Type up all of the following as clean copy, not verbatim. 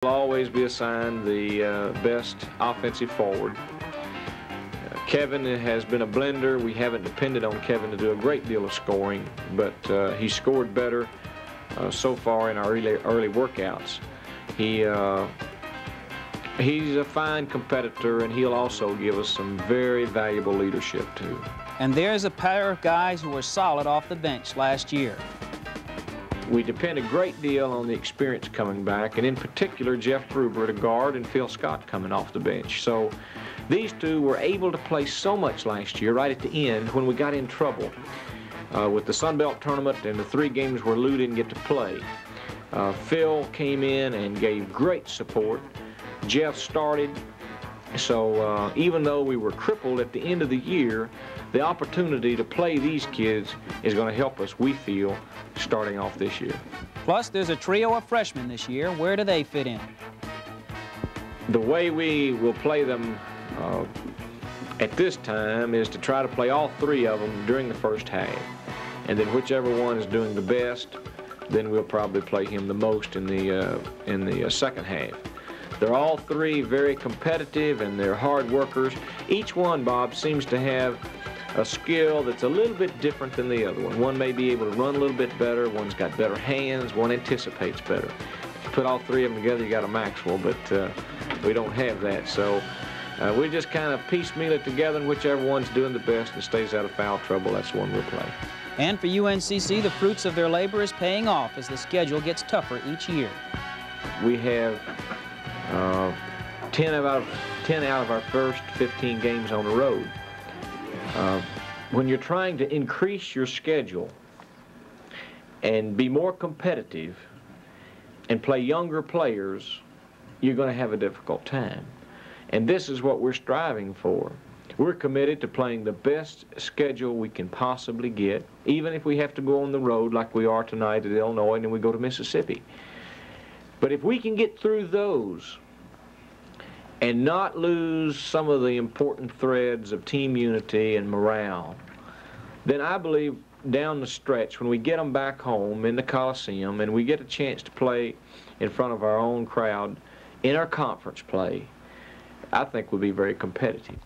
will always be assigned the best offensive forward. Kevin has been a blender. We haven't depended on Kevin to do a great deal of scoring, but he scored better so far in our early workouts. He's a fine competitor, and he'll also give us some very valuable leadership too. And there's a pair of guys who were solid off the bench last year. We depend a great deal on the experience coming back, and in particular Jeff Gruber at a guard and Phil Scott coming off the bench. So these two were able to play so much last year right at the end when we got in trouble with the Sun Belt tournament and the 3 games where Lou didn't get to play. Phil came in and gave great support. Jeff started. So even though we were crippled at the end of the year, the opportunity to play these kids is going to help us, we feel, starting off this year. Plus, there's a trio of freshmen this year. Where do they fit in? The way we will play them at this time is to try to play all 3 of them during the first half. And then whichever one is doing the best, then we'll probably play him the most in the second half. They're all 3 very competitive, and they're hard workers. Each one, Bob, seems to have a skill that's a little bit different than the other one. One may be able to run a little bit better, one's got better hands, one anticipates better. If you put all 3 of them together, you got a Maxwell, but we don't have that. So we just kind of piecemeal it together, and whichever one's doing the best and stays out of foul trouble, that's the one we'll play. And for UNCC, the fruits of their labor is paying off as the schedule gets tougher each year. We have 10 out of our first 15 games on the road. When you're trying to increase your schedule and be more competitive and play younger players, you're going to have a difficult time. And this is what we're striving for. We're committed to playing the best schedule we can possibly get, even if we have to go on the road like we are tonight at Illinois and then we go to Mississippi. But if we can get through those and not lose some of the important threads of team unity and morale, then I believe down the stretch, when we get them back home in the Coliseum and we get a chance to play in front of our own crowd in our conference play, I think we'll be very competitive.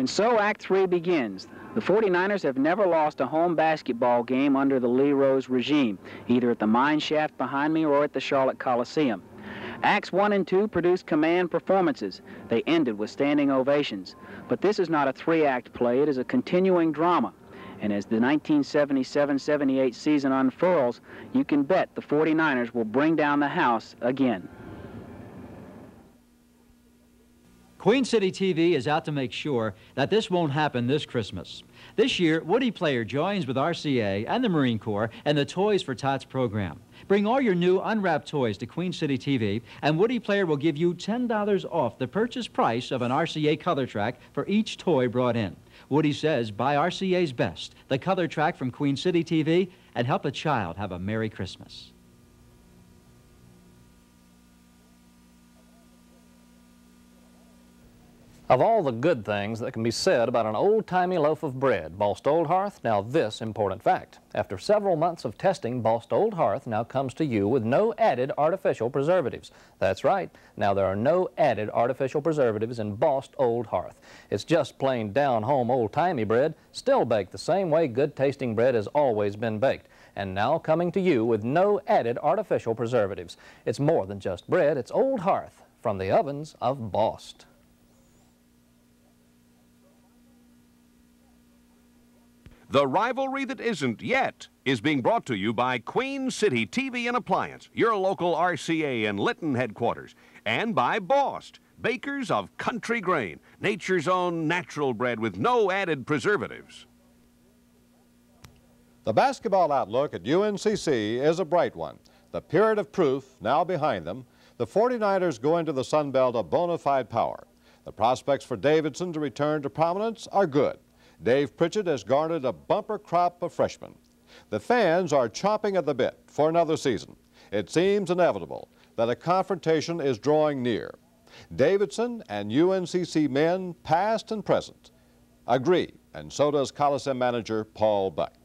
So Act 3 begins. The 49ers have never lost a home basketball game under the Lee Rose regime, either at the mine shaft behind me or at the Charlotte Coliseum. Acts 1 and 2 produced command performances. They ended with standing ovations. But this is not a 3-act play, it is a continuing drama. And as the 1977-78 season unfurls, you can bet the 49ers will bring down the house again. Queen City TV is out to make sure that this won't happen this Christmas. This year, Woody Player joins with RCA and the Marine Corps and the Toys for Tots program. Bring all your new unwrapped toys to Queen City TV, and Woody Player will give you $10 off the purchase price of an RCA color track for each toy brought in. Woody says, buy RCA's best, the color track from Queen City TV, and help a child have a Merry Christmas. Of all the good things that can be said about an old-timey loaf of bread, Bost Old Hearth, now this important fact. After several months of testing, Bost Old Hearth now comes to you with no added artificial preservatives. That's right. Now there are no added artificial preservatives in Bost Old Hearth. It's just plain down-home old-timey bread, still baked the same way good-tasting bread has always been baked. And now coming to you with no added artificial preservatives. It's more than just bread, it's Old Hearth from the ovens of Bost. The rivalry that isn't yet is being brought to you by Queen City TV and Appliance, your local RCA and Lytton headquarters, and by Bost, bakers of country grain, nature's own natural bread with no added preservatives. The basketball outlook at UNCC is a bright one. The period of proof now behind them, the 49ers go into the Sun Belt a bona fide power. The prospects for Davidson to return to prominence are good. Dave Pritchett has garnered a bumper crop of freshmen. The fans are chomping at the bit for another season. It seems inevitable that a confrontation is drawing near. Davidson and UNCC men, past and present, agree, and so does Coliseum manager Paul Buck.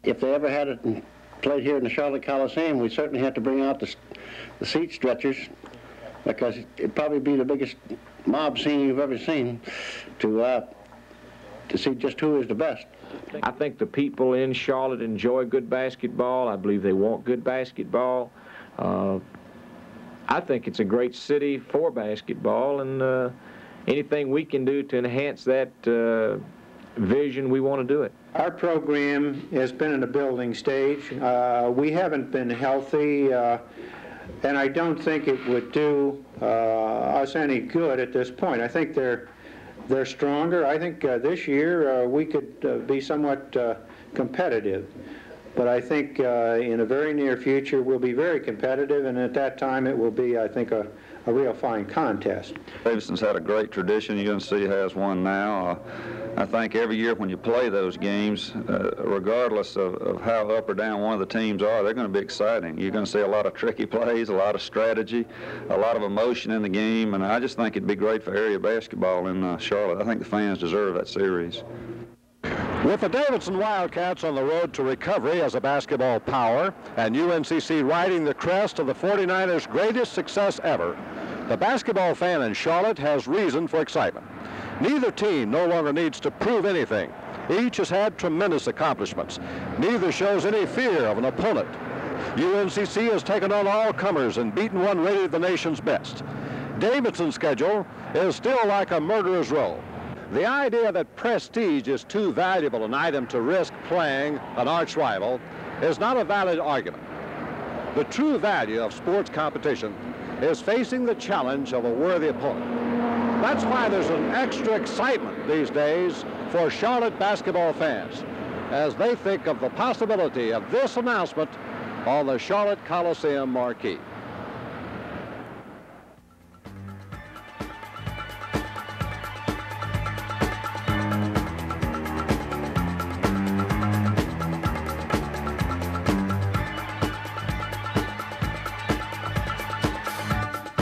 If they ever had it played here in the Charlotte Coliseum, we certainly have to bring out the seat stretchers, because it'd probably be the biggest mob scene you've ever seen to see just who is the best. I think the people in Charlotte enjoy good basketball. I believe they want good basketball. I think it's a great city for basketball, and anything we can do to enhance that vision, we want to do it. Our program has been in a building stage. We haven't been healthy, and I don't think it would do us any good at this point. I think they're stronger. I think this year we could be somewhat competitive. But I think in the very near future we'll be very competitive, and at that time it will be, I think, a real fine contest. Davidson's had a great tradition. UNC has one now. I think every year when you play those games, regardless of how up or down one of the teams are, they're going to be exciting. You're going to see a lot of tricky plays, a lot of strategy, a lot of emotion in the game, and I just think it'd be great for area basketball in Charlotte. I think the fans deserve that series. With the Davidson Wildcats on the road to recovery as a basketball power and UNCC riding the crest of the 49ers' greatest success ever, the basketball fan in Charlotte has reason for excitement. Neither team no longer needs to prove anything. Each has had tremendous accomplishments. Neither shows any fear of an opponent. UNCC has taken on all comers and beaten one rated the nation's best. Davidson's schedule is still like a murderer's row. The idea that prestige is too valuable an item to risk playing an arch rival is not a valid argument. The true value of sports competition is facing the challenge of a worthy opponent. That's why there's an extra excitement these days for Charlotte basketball fans as they think of the possibility of this announcement on the Charlotte Coliseum marquee.